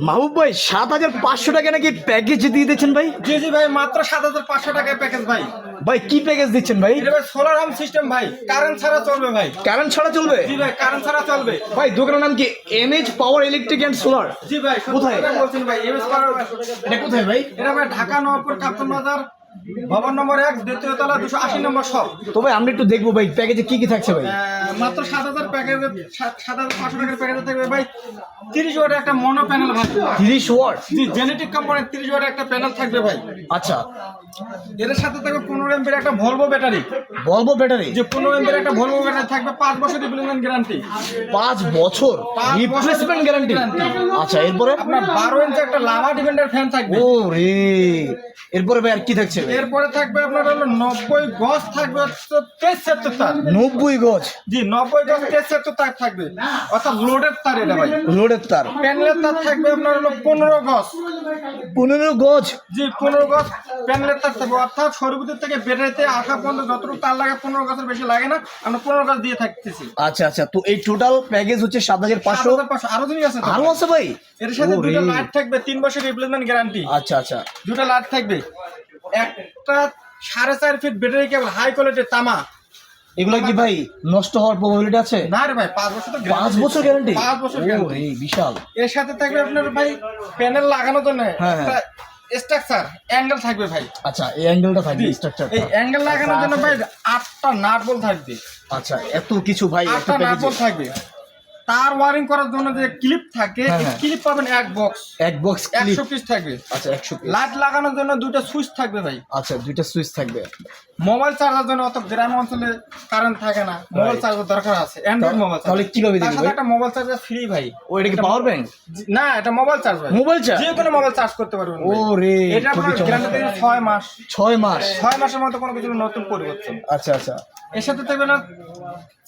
মাহবুব ভাই 7500 টাকা নাকি প্যাকেজ দিয়ে দিচ্ছেন ভাই? জি জি ভাই, মাত্র 7500 টাকায় প্যাকেজ ভাই। ভাই কি প্যাকেজ দিচ্ছেন ভাই? এটা ভাই সোলার হোম সিস্টেম ভাই, কারেন্ট ছাড়া চলবে ভাই। কারেন্ট ছাড়া চলবে? জি ভাই, কারেন্ট ছাড়া চলবে ভাই দোকানের নাম কি? MH power electric and solar? জি ভাই। কোথায় বলছেন ভাই? MS power. এটা কোথায় ভাই? এটা ভাই ঢাকা নবাবপুর কাপ্তান বাজার, ভবন নম্বর 1, দ্বিতীয় তলা, 280 নম্বর শপ। তো ভাই আমরা একটু দেখবো ভাই প্যাকেজে কি কি থাকছে ভাই। মাত্র 7000 প্যাকেজে 7500 টাকার প্যাকেজে থাকবে ভাই 30 ওয়াটের একটা মনো প্যানেল ভাই। 30 ওয়াট? জি, জেনেটিক কোম্পানির 30 ওয়াটের একটা প্যানেল থাকবে ভাই। আচ্ছা, এর সাথে থাকবে 15 এমপির একটা ভলভো ব্যাটারি। Volvo battery? যে 15 এমপির একটা ভলভো ব্যাটারি থাকবে, 5 বছর রিপ্লেসমেন্ট গ্যারান্টি। 5 বছর 5 রিপ্লেসমেন্ট গ্যারান্টি? আচ্ছা, এরপরে আপনার 12 ইঞ্চি একটা লাভা ডিফেন্ডার ফ্যান থাকবে। ও রে, এরপরে ভাই আর কি থাকছে ভাই? এরপরে থাকবে আপনার হলো 90 গজ থাকবে 2370 তার। 90 গজ? জি, 90 গজ 2370 তার থাকবে, অর্থাৎ লোডের তার এটা ভাই। লোডের তার? প্যানেলের তার থাকবে আপনার হলো 15 গজ। 15 গজ? জি, 15 গজ প্যানেলের তার থাকবে, অর্থাৎ সর্বদূর থেকে ব্যাটারিতে আসা পর্যন্ত যতটুকু তার লাগে 15 গজের বেশি লাগে না, আমরা 15 গজ দিয়ে থাকতেছি। আচ্ছা আচ্ছা, তো এই টোটাল প্যাকেজ হচ্ছে 7500। 7500 আরো জিনিস আছে তো। আরো আছে ভাই? এর সাথে ওরে। দুটো লাইট থাকবে, 3 বছর রিপ্লেসমেন্ট গ্যারান্টি। আচ্ছা আচ্ছা, দুটো লাইট থাকবে, একটা 4.5 ফিট ব্যাটারি কেবল, হাই কোয়ালিটির তামা। এগুলো কি ভাই নষ্ট হওয়ার প্রবাবিলিটি আছে? না রে ভাই, 5 বছর তো 5 বছর গ্যারান্টি? 5 বছর ও গ্যারান্টি। রে, বিশাল। এর সাথে থাকবে আপনার ভাই প্যানেল লাগানোর জন্য হ্যাঁ, হ্যাঁ। একটা স্ট্রাকচার অ্যাঙ্গেল থাকবে ভাই। আচ্ছা, এই অ্যাঙ্গেলটা থাকবে, স্ট্রাকচারটা? এই অ্যাঙ্গেল লাগানোর জন্য ভাই 8টা নাট বল থাকবে। আচ্ছা, এত কিছু ভাই একটা 8টা নাট প্যাকেজে? বল থাকবে। তার ওয়ারিং করার জন্য যে ক্লিপ থাকে, হ্যাঁ, এই হ্যাঁ। ক্লিপ পাবেন এক বক্স। এক বক্স ক্লিপ? 100 পিস থাকবে। আচ্ছা, 100 পিস। লাইট লাগানোর জন্য দুটো সুইচ থাকবে ভাই। আচ্ছা, দুইটা সুইচ থাকবে। মোবাইল চার্জার জন্য, অত গ্রাম অঞ্চলে কারেন্ট থাকে না, মোবাইল Right. চার্জার দরকার আছে, অ্যান্ড্রয়েড মোবাইল চার্জার। তাহলে কিভাবে তার দিবেন সাথে ভাই? একটা মোবাইল চার্জার ফ্রি ভাই। ও, এটা কি পাওয়ার ব্যাংক? না, এটা মোবাইল চার্জ ভাই। Mobile charge? যে কোনো মোবাইল চার্জ করতে পারবেন ভাই। ও রে, এটা খুবই আপনার গ্যারান্টি চমৎকার। থাকে 6 মাস। 6 মাস? 6 মাসের মধ্যে কোনো কিছু নতুন পরিবর্তন। আচ্ছা আচ্ছা। এর সাথে থাকবে না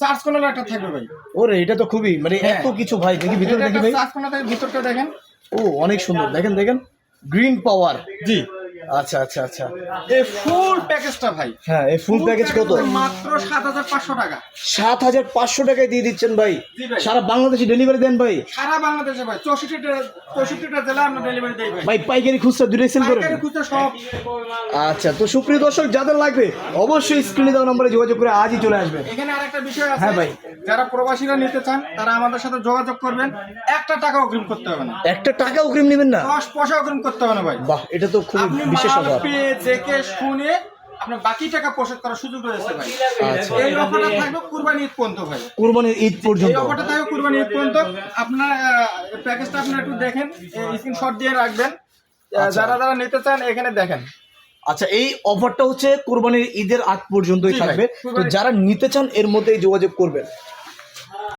চার্জ কোনার একটা থাকবে ভাই। ওরে, এটা তো খুবই মানে হ্যাঁ। এত কিছু ভাই। দেখি ভিতরে, দেখি ভাই। চার্জ কোনা থাকে, ভিতরটা দেখেন। ও, অনেক সুন্দর। দেখেন দেখেন, গ্রিন পাওয়ার। জি, আচ্ছা আচ্ছা আচ্ছা। এই ফুল প্যাকেজটা ভাই। হ্যাঁ, এই ফুল প্যাকেজ কত? মাত্র 7500 টাকা। 7500 টাকায় দিয়ে দিচ্ছেন ভাই? জি ভাই। সারা বাংলাদেশে ডেলিভারি দেন ভাই? সারা বাংলাদেশে ভাই 64টা জেলা আমরা ডেলিভারি দেই ভাই। ভাই পাইকারি খুচরা দুটোই সেল করেন? পাইকারি খুচরা সব। আচ্ছা, তো সুপ্রিয় দর্শক যাদের লাগবে অবশ্যই স্ক্রিনে দেওয়া নম্বরে যোগাযোগ করে আজই চলে আসবেন। এখানে আরেকটা বিষয় আছে। হ্যাঁ ভাই। যারা প্রবাসীরা নিতে চান তারা আমাদের সাথে যোগাযোগ করবেন। 1 টাকা অগ্রিম করতে হবে না। 1 টাকা অগ্রিম নেবেন না? 10 পয়সা অগ্রিম করতে হবে না ভাই। বাহ, এটা তো খুব আপনি বিশেষ মাল অফার। পেয়ে দেখে শুনে আপনার বাকি টাকা পরিশোধ করার সুযোগ রয়েছে ভাই। আচ্ছা। এই অফারটা থাকবে কুরবানি ঈদ পর্যন্ত ভাই। কুরবানির ঈদ এই পর্যন্ত? অফারটা থাকবে কুরবানি ঈদ পর্যন্ত। আপনার প্যাকেজটা আপনারা একটু দেখেন, স্ক্রিনশট দিয়ে রাখবেন। আচ্ছা। যারা যারা নিতে চান এখানে দেখেন। আচ্ছা, এই অফারটা হচ্ছে কুরবানির ঈদের আগ পর্যন্তই জি ভাই, থাকবে। তো কুরবানির- যারা নিতে চান এর মধ্যেই যোগাযোগ করবেন।